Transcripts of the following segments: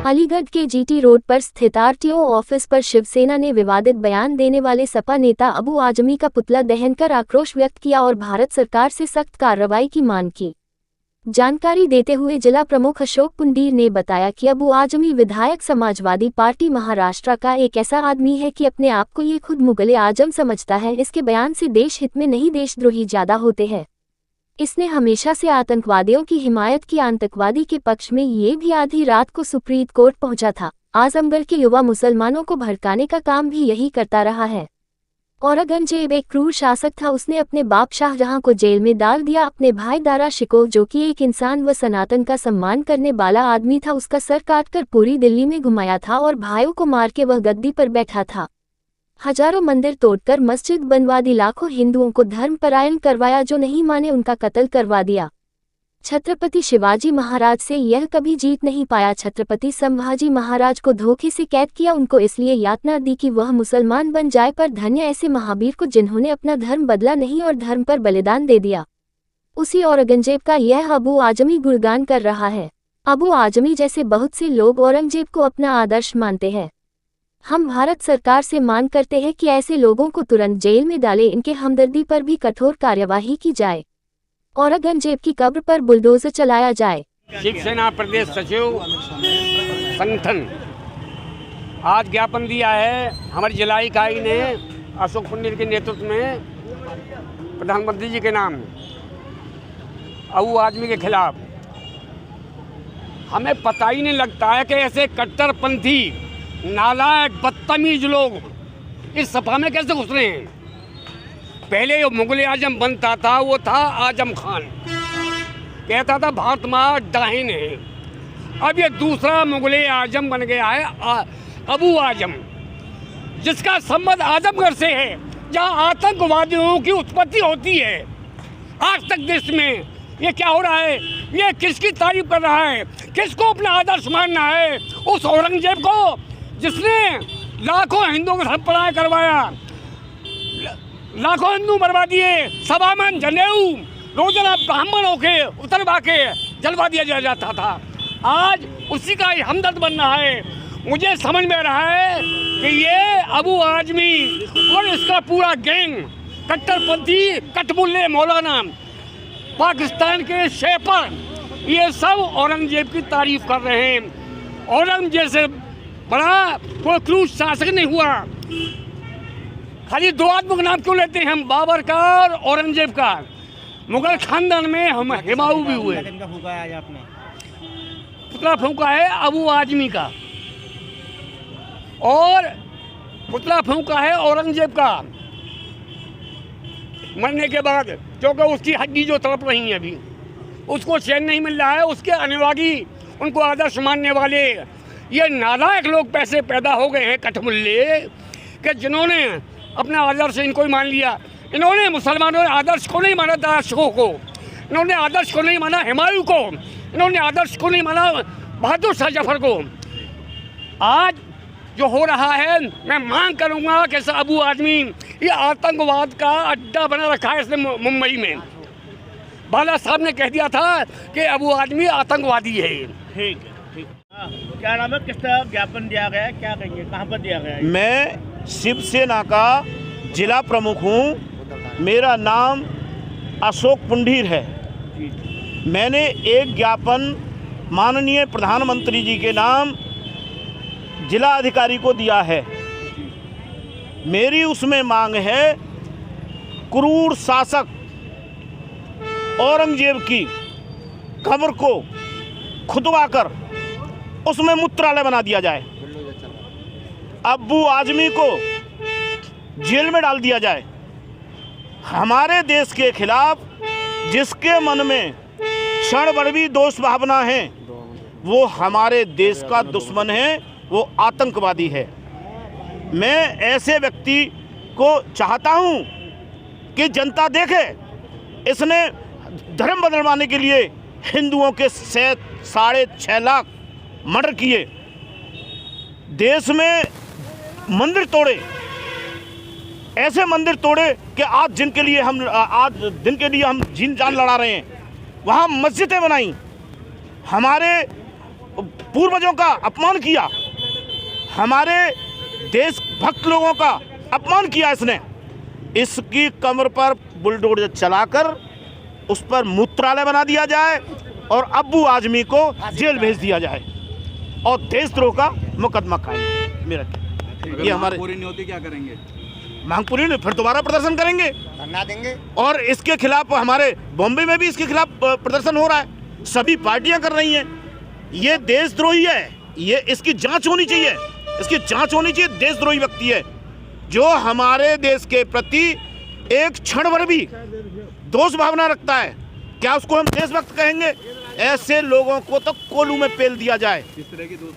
अलीगढ़ के GT road पर स्थित आरटीओ ऑफिस पर शिवसेना ने विवादित बयान देने वाले सपा नेता अबू आजमी का पुतला दहन कर आक्रोश व्यक्त किया और भारत सरकार से सख्त कार्रवाई की मांग की। जानकारी देते हुए जिला प्रमुख अशोक पुंडीर ने बताया कि अबू आजमी विधायक समाजवादी पार्टी महाराष्ट्र का एक ऐसा आदमी है कि अपने आप को ये खुद मुगले आजम समझता है। इसके बयान से देश हित में नहीं देशद्रोही ज्यादा होते हैं। इसने हमेशा से आतंकवादियों की हिमायत की। आतंकवादी के पक्ष में ये भी आधी रात को सुप्रीम कोर्ट पहुंचा था। आजमगढ़ के युवा मुसलमानों को भड़काने का काम भी यही करता रहा है। औरंगजेब एक क्रूर शासक था। उसने अपने बाप शाहजहां को जेल में डाल दिया। अपने भाई दारा शिकोह जो कि एक इंसान व सनातन का सम्मान करने वाला आदमी था, उसका सर काटकर पूरी दिल्ली में घुमाया था और भाइयों को मार के वह गद्दी पर बैठा था। हजारों मंदिर तोड़कर मस्जिद बनवा दी। लाखों हिंदुओं को धर्मपरायण करवाया। जो नहीं माने उनका कत्ल करवा दिया। छत्रपति शिवाजी महाराज से यह कभी जीत नहीं पाया। छत्रपति संभाजी महाराज को धोखे से कैद किया। उनको इसलिए यातना दी कि वह मुसलमान बन जाए, पर धन्य ऐसे महावीर को जिन्होंने अपना धर्म बदला नहीं और धर्म पर बलिदान दे दिया। उसी औरंगजेब का यह अबू आजमी गुणगान कर रहा है। अबू आजमी जैसे बहुत से लोग औरंगजेब को अपना आदर्श मानते हैं। हम भारत सरकार से मांग करते हैं कि ऐसे लोगों को तुरंत जेल में डाले। इनके हमदर्दी पर भी कठोर कार्यवाही की जाए। औरंगजेब की कब्र पर बुलडोजर चलाया जाए। शिवसेना प्रदेश सचिव संगठन आज ज्ञापन दिया है हमारी जिला इकाई ने अशोक पुंडीर के नेतृत्व में प्रधानमंत्री जी के नाम अबू आजमी के खिलाफ। हमें पता ही नहीं लगता है कि ऐसे कट्टरपंथी नालायक बदतमीज लोग इस सभा में कैसे घुस रहे हैं। पहले जो मुगल आजम बनता था वो था आजम खान, कहता था भारत माँ डाहिन है। अब ये दूसरा मुगल आजम बन गया है अबू आजम, जिसका संबंध आजमगढ़ से है, जहाँ आतंकवादियों की उत्पत्ति होती है। आज तक देश में ये क्या हो रहा है? ये किसकी तारीफ कर रहा है? किसको अपना आदर्श मानना है? उस औरंगजेब को जिसने लाखों हिंदुओं को धर्मपरायण करवाया, लाखों हिंदू मरवा दिए। सवा मन जनेऊ रोजाना ब्राह्मणों के उतरवा के जलवा दिया जाता था। आज उसी का ही हमदर्द बन रहा है। मुझे समझ में आ रहा है कि ये अबू आजमी और इसका पूरा गैंग कट्टरपंथी कटबुल्ले मौलाना पाकिस्तान के शेपर, ये सब औरंगजेब की तारीफ कर रहे हैं। औरंगजेब से बड़ा कोई क्रूर शासक नहीं हुआ। खाली दो आदमियों का नाम क्यों लेते हैं हम, बाबर का और औरंगजेब का? मुगल खानदान में हम हुमायूं भी हुए। पुतला फूंका है अबू आजमी का और पुतला फूंका है औरंगजेब का मरने के बाद, क्योंकि उसकी हड्डी जो तड़प रही है अभी, उसको चैन नहीं मिल रहा है। उसके अनुयायी, उनको आदर्श मानने वाले ये नालायक लोग पैसे पैदा हो गए हैं कठमुल्ले कि जिन्होंने अपना आदर्श इनको ही मान लिया। इन्होंने मुसलमानों ने आदर्श को नहीं माना दारा शिकोह को, इन्होंने आदर्श को नहीं माना हुमायूं को, इन्होंने आदर्श को नहीं माना बहादुर शाह जफर को। आज जो हो रहा है, मैं मांग करूंगा कि अबू आजमी ये आतंकवाद का अड्डा बना रखा है इसने मुंबई में। बाला साहब ने कह दिया था कि अबू आजमी आतंकवादी है। ठीक है, ठीक। क्या नाम है, किस तरह ज्ञापन दिया गया है, क्या कहेंगे, कहाँ पर दिया गया है? मैं शिवसेना का जिला प्रमुख हूँ। मेरा नाम अशोक पुंडीर है। मैंने एक ज्ञापन माननीय प्रधानमंत्री जी के नाम जिला अधिकारी को दिया है। मेरी उसमें मांग है क्रूर शासक औरंगजेब की कब्र को खुदवाकर उसमें मूत्रालय बना दिया जाए। अबू आजमी को जेल में डाल दिया जाए। हमारे देश के खिलाफ जिसके मन में क्षण भर भी दोष भावना है, वो हमारे देश का दुश्मन है, वो आतंकवादी है। मैं ऐसे व्यक्ति को चाहता हूं कि जनता देखे। इसने धर्म बदलवाने के लिए हिंदुओं के 6.5 लाख मर्डर किए, देश में मंदिर तोड़े, ऐसे मंदिर तोड़े कि आज दिन के लिए हम जीन जान लड़ा रहे हैं। वहाँ मस्जिदें बनाई, हमारे पूर्वजों का अपमान किया, हमारे देशभक्त लोगों का अपमान किया इसने। इसकी कमर पर बुलडोजर चलाकर उस पर मूत्रालय बना दिया जाए और अब्बू आजमी को जेल भेज दिया जाए और देशद्रोह का मुकदमा कायम। मेरा ये हमारे पूरी नहीं होती क्या करेंगे? मांग पूरी नहीं, फिर दोबारा प्रदर्शन करेंगे, धरना देंगे। और इसके खिलाफ हमारे बॉम्बे में भी इसके खिलाफ प्रदर्शन हो रहा है, सभी पार्टियां कर रही हैं। ये देशद्रोही है, ये इसकी जांच होनी चाहिए, इसकी जांच होनी चाहिए। देशद्रोही व्यक्ति है जो हमारे देश के प्रति एक क्षण भर भी दोष भावना रखता है। क्या उसको हम देशभक्त कहेंगे? ऐसे लोगों को तो कोलू में पेल दिया जाए। किस तरह की दोष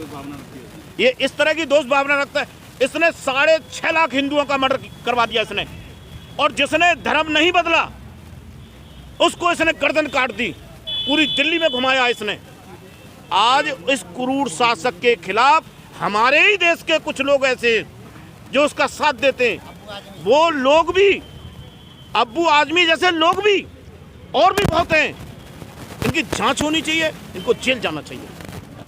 भावना रखती है? ये इस तरह की दोष भावना रखता है। इसने 6.5 लाख हिंदुओं का मर्डर करवा दिया इसने, और जिसने धर्म नहीं बदला उसको इसने गर्दन काट दी, पूरी दिल्ली में घुमाया इसने। आज इस क्रूर शासक के खिलाफ हमारे ही देश के कुछ लोग ऐसे जो उसका साथ देते हैं, वो लोग भी, अब्बू आजमी जैसे लोग भी और भी बहुत हैं। इनकी जांच होनी चाहिए, इनको जेल जाना चाहिए।